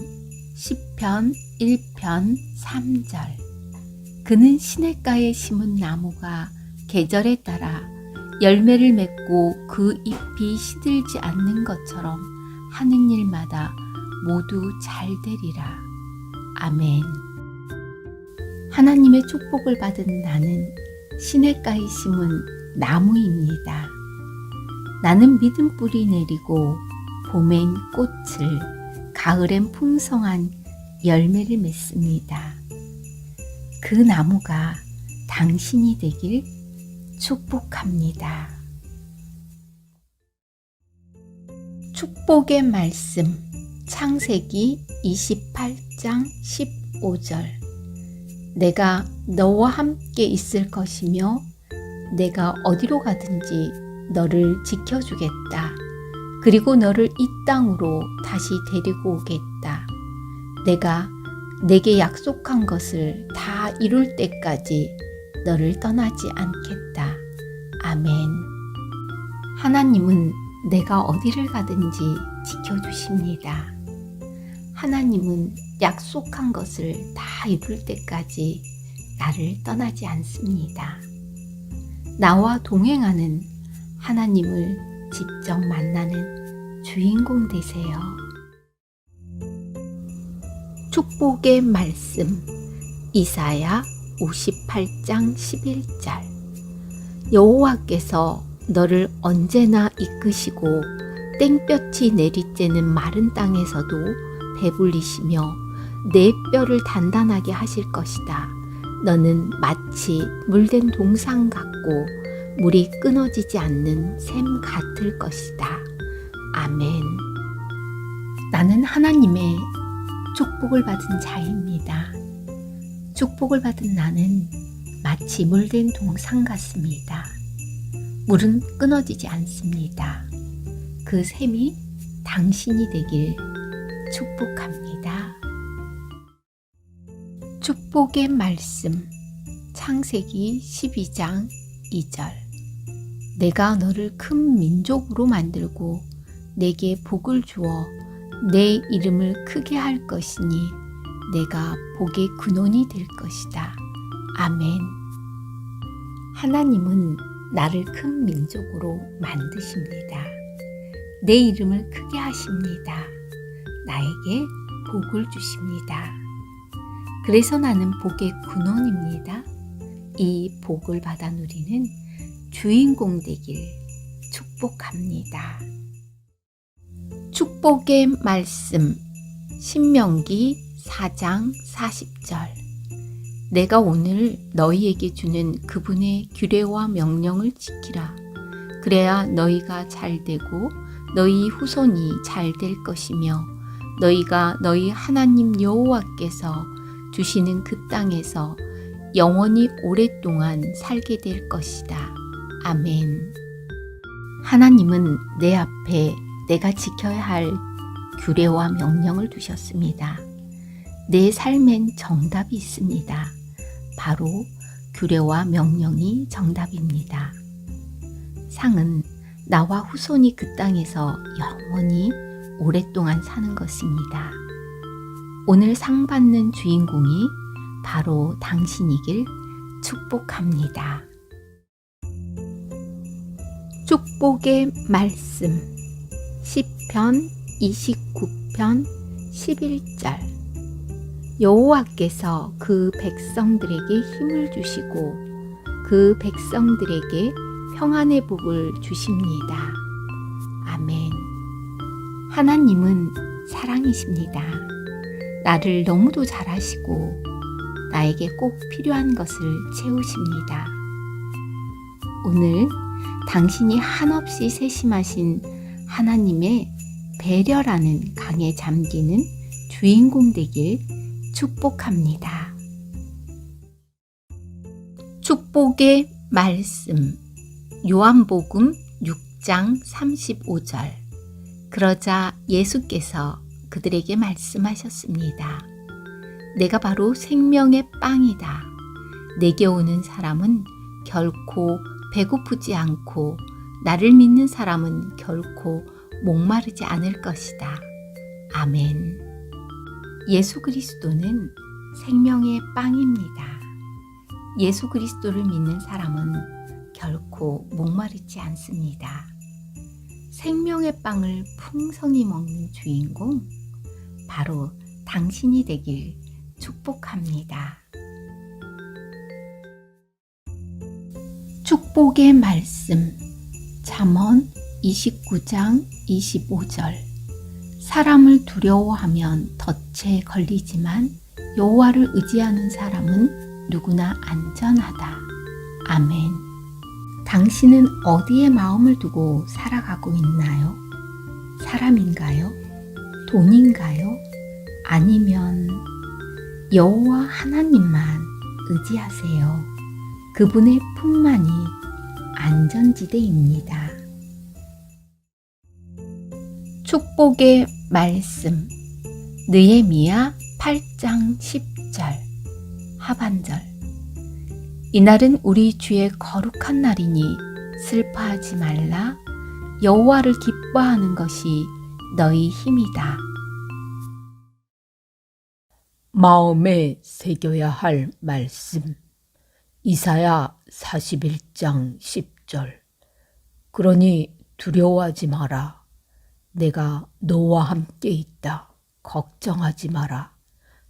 시편 1편 3절. 그는 시냇가에 심은 나무가 계절에 따라 열매를 맺고 그 잎이 시들지 않는 것처럼 하는 일마다 모두 잘 되리라. 아멘. 하나님의 축복을 받은 나는 시냇가에 심은 나무입니다. 나는 믿음 뿌리 내리고 봄엔 꽃을, 가을엔 풍성한 열매를 맺습니다. 그 나무가 당신이 되길 축복합니다. 축복의 말씀 창세기 28장 15절. 내가 너와 함께 있을 것이며 내가 어디로 가든지 너를 지켜주겠다. 그리고 너를 이 땅으로 다시 데리고 오겠다. 내가 내게 약속한 것을 다 이룰 때까지 너를 떠나지 않겠다. 아멘. 하나님은 내가 어디를 가든지 지켜주십니다. 하나님은 약속한 것을 다 이룰 때까지 나를 떠나지 않습니다. 나와 동행하는 하나님을 직접 만나는 주인공 되세요. 축복의 말씀 이사야 58장 11절. 여호와께서 너를 언제나 이끄시고 땡볕이 내리쬐는 마른 땅에서도 배불리시며 내 뼈를 단단하게 하실 것이다. 너는 마치 물된 동상 같고 물이 끊어지지 않는 샘 같을 것이다. 아멘. 나는 하나님의 축복을 받은 자입니다. 축복을 받은 나는 마치 물된 동상 같습니다. 물은 끊어지지 않습니다. 그 샘이 당신이 되길 축복합니다. 축복의 말씀 창세기 12장 2절. 내가 너를 큰 민족으로 만들고 내게 복을 주어 내 이름을 크게 할 것이니 내가 복의 근원이 될 것이다. 아멘. 하나님은 나를 큰 민족으로 만드십니다. 내 이름을 크게 하십니다. 나에게 복을 주십니다. 그래서 나는 복의 근원입니다. 이 복을 받아 누리는 주인공 되길 축복합니다. 축복의 말씀 신명기 4장 40절. 내가 오늘 너희에게 주는 그분의 규례와 명령을 지키라. 그래야 너희가 잘되고 너희 후손이 잘 될 것이며 너희가 너희 하나님 여호와께서 주시는 그 땅에서 영원히 오랫동안 살게 될 것이다. 아멘. 하나님은 내 앞에 내가 지켜야 할 규례와 명령을 두셨습니다. 내 삶엔 정답이 있습니다. 바로 규례와 명령이 정답입니다. 상은 나와 후손이 그 땅에서 영원히 오랫동안 사는 것입니다. 오늘 상 받는 주인공이 바로 당신이길 축복합니다. 축복의 말씀 시편 29편 11절. 여호와께서 그 백성들에게 힘을 주시고 그 백성들에게 평안의 복을 주십니다. 아멘. 하나님은 사랑이십니다. 나를 너무도 잘하시고 나에게 꼭 필요한 것을 채우십니다. 오늘 당신이 한없이 세심하신 하나님의 배려라는 강에 잠기는 주인공 되길 축복합니다. 축복의 말씀 요한복음 6장 35절. 그러자 예수께서 그들에게 말씀하셨습니다. 내가 바로 생명의 빵이다. 내게 오는 사람은 결코 배고프지 않고 나를 믿는 사람은 결코 목마르지 않을 것이다. 아멘. 예수 그리스도는 생명의 빵입니다. 예수 그리스도를 믿는 사람은 결코 목마르지 않습니다. 생명의 빵을 풍성히 먹는 주인공, 바로 당신이 되길 축복합니다. 축복의 말씀, 잠언 29장 25절. 사람을 두려워하면 덫에 걸리지만 여호와를 의지하는 사람은 누구나 안전하다. 아멘. 당신은 어디에 마음을 두고 살아가고 있나요? 사람인가요? 돈인가요? 아니면 여호와 하나님만 의지하세요. 그분의 품만이 안전지대입니다. 축복의 말씀, 느헤미야 8장 10절 하반절. 이날은 우리 주의 거룩한 날이니 슬퍼하지 말라. 여호와를 기뻐하는 것이 너희 힘이다. 마음에 새겨야 할 말씀. 이사야 41장 10절. 그러니 두려워하지 마라. 내가 너와 함께 있다. 걱정하지 마라.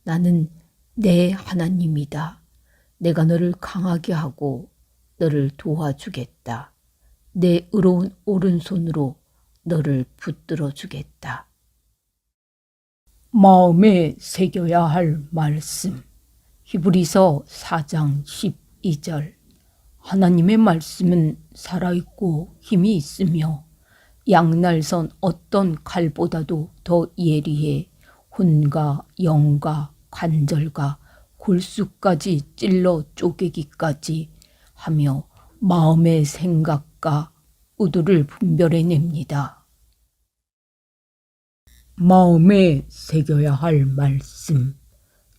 나는 내 하나님이다. 내가 너를 강하게 하고 너를 도와주겠다. 내 의로운 오른손으로 너를 붙들어 주겠다. 마음에 새겨야 할 말씀. 히브리서 4장 12절. 하나님의 말씀은 살아있고 힘이 있으며 양날선 어떤 칼보다도 더 예리해 혼과 영과 관절과 골수까지 찔러 쪼개기까지 하며 마음의 생각과 의도를 분별해냅니다. 마음에 새겨야 할 말씀.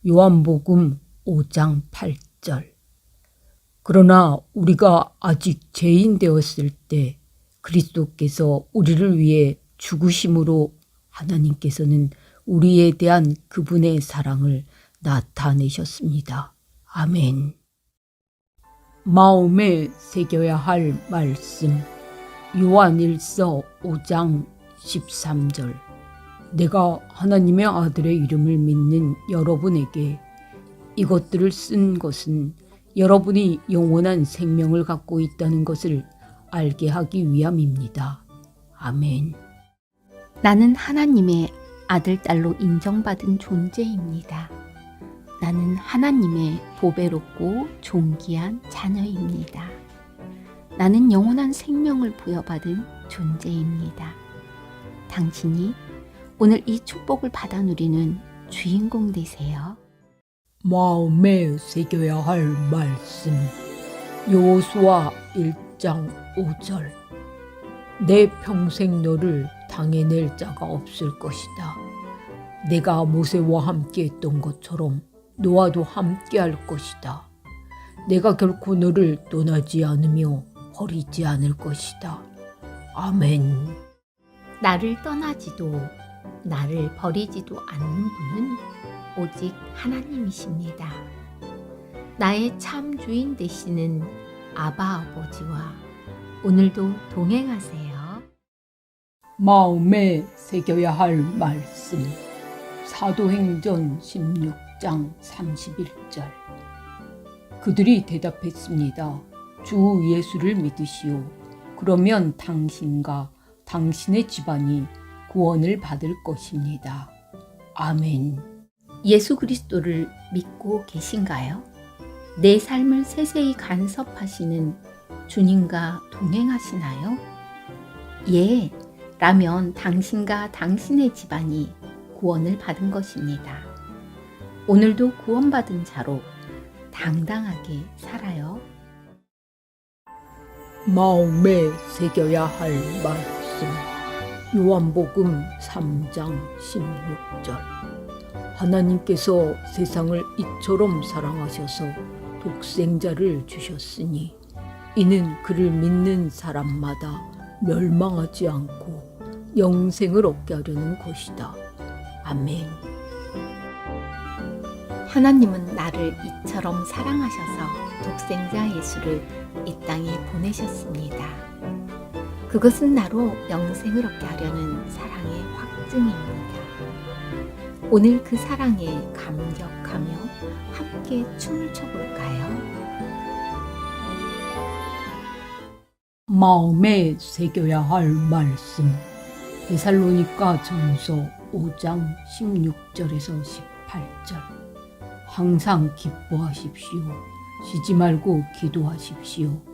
요한복음 5장 8절. 그러나 우리가 아직 죄인 되었을 때 그리스도께서 우리를 위해 죽으심으로 하나님께서는 우리에 대한 그분의 사랑을 나타내셨습니다. 아멘. 마음에 새겨야 할 말씀. 요한일서 5장 13절. 내가 하나님의 아들의 이름을 믿는 여러분에게 이것들을 쓴 것은 여러분이 영원한 생명을 갖고 있다는 것을 알게 하기 위함입니다. 아멘. 나는 하나님의 아들, 딸로 인정받은 존재입니다. 나는 하나님의 보배롭고 존귀한 자녀입니다. 나는 영원한 생명을 부여받은 존재입니다. 당신이 오늘 이 축복을 받아 누리는 주인공 되세요. 마음에 새겨야 할 말씀. 여호수아 1장 5절. 내 평생 너를 당해낼 자가 없을 것이다. 내가 모세와 함께 했던 것처럼 너와도 함께 할 것이다. 내가 결코 너를 떠나지 않으며 버리지 않을 것이다. 아멘. 나를 떠나지도 나를 버리지도 않는 분은 오직 하나님이십니다. 나의 참 주인 되시는 아바 아버지와 오늘도 동행하세요. 마음에 새겨야 할 말씀. 사도행전 16장 31절. 그들이 대답했습니다. 주 예수를 믿으시오. 그러면 당신과 당신의 집안이 구원을 받을 것입니다. 아멘. 예수 그리스도를 믿고 계신가요? 내 삶을 세세히 간섭하시는 주님과 동행하시나요? 예, 라면 당신과 당신의 집안이 구원을 받은 것입니다. 오늘도 구원받은 자로 당당하게 살아요. 마음에 새겨야 할 말씀. 요한복음 3장 16절. 하나님께서 세상을 이처럼 사랑하셔서 독생자를 주셨으니 이는 그를 믿는 사람마다 멸망하지 않고 영생을 얻게 하려는 것이다. 아멘. 하나님은 나를 이처럼 사랑하셔서 독생자 예수를 이 땅에 보내셨습니다. 그것은 나로 영생을 얻게 하려는 사랑의 확증입니다. 오늘 그 사랑에 감격하며 함께 춤을 춰볼까요? 마음에 새겨야 할 말씀. 데살로니가 전서 5장 16절에서 18절. 항상 기뻐하십시오. 쉬지 말고 기도하십시오.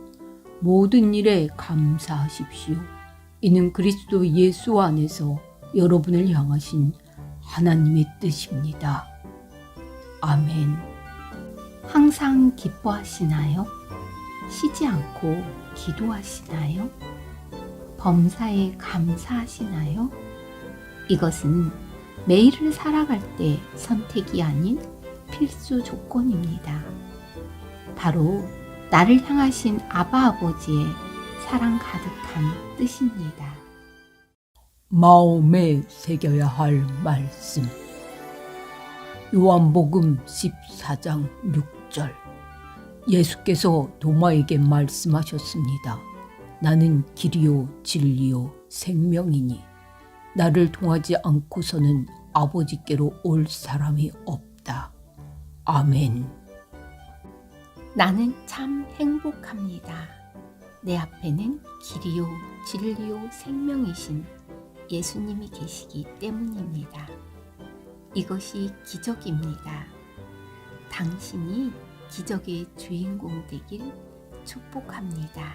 모든 일에 감사하십시오. 이는 그리스도 예수 안에서 여러분을 향하신 하나님의 뜻입니다. 아멘. 항상 기뻐하시나요? 쉬지 않고 기도하시나요? 범사에 감사하시나요? 이것은 매일을 살아갈 때 선택이 아닌 필수 조건입니다. 바로 나를 향하신 아바 아버지의 사랑 가득한 뜻입니다. 마음에 새겨야 할 말씀. 요한복음 14장 6절. 예수께서 도마에게 말씀하셨습니다. 나는 길이요 진리요 생명이니 나를 통하지 않고서는 아버지께로 올 사람이 없다. 아멘. 나는 참 행복합니다. 내 앞에는 길이요 진리요 생명이신 예수님이 계시기 때문입니다. 이것이 기적입니다. 당신이 기적의 주인공 되길 축복합니다.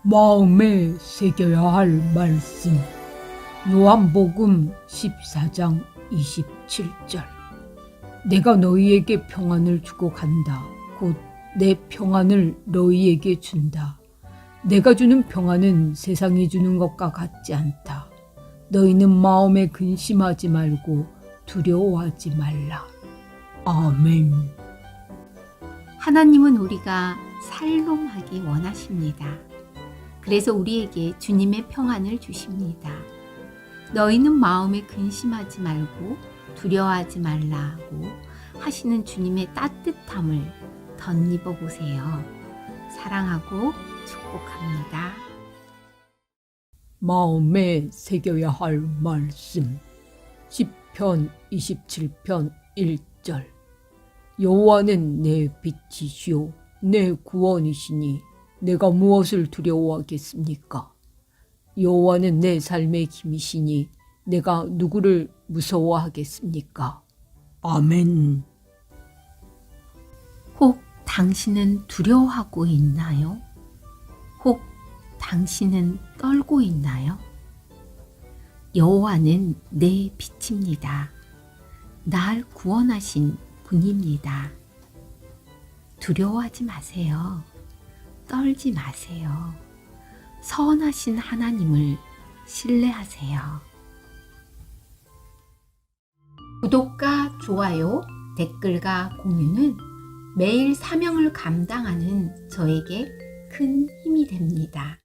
마음에 새겨야 할 말씀. 요한복음 14장 27절. 내가 너희에게 평안을 주고 간다. 곧 내 평안을 너희에게 준다. 내가 주는 평안은 세상이 주는 것과 같지 않다. 너희는 마음에 근심하지 말고 두려워하지 말라. 아멘. 하나님은 우리가 살롬하기 원하십니다. 그래서 우리에게 주님의 평안을 주십니다. 너희는 마음에 근심하지 말고 두려워하지 말라고 하시는 주님의 따뜻함을 덧입어 보세요. 사랑하고 축복합니다. 마음에 새겨야 할 말씀. 시편 27편 1절. 여호와는 내 빛이시오 내 구원이시니 내가 무엇을 두려워하겠습니까? 여호와는 내 삶의 힘이시니 내가 누구를 무서워하겠습니까? 아멘. 혹 당신은 두려워하고 있나요? 혹 당신은 떨고 있나요? 여호와는 내 빛입니다. 날 구원하신 분입니다. 두려워하지 마세요. 떨지 마세요. 선하신 하나님을 신뢰하세요. 구독과 좋아요, 댓글과 공유는 매일 사명을 감당하는 저에게 큰 힘이 됩니다.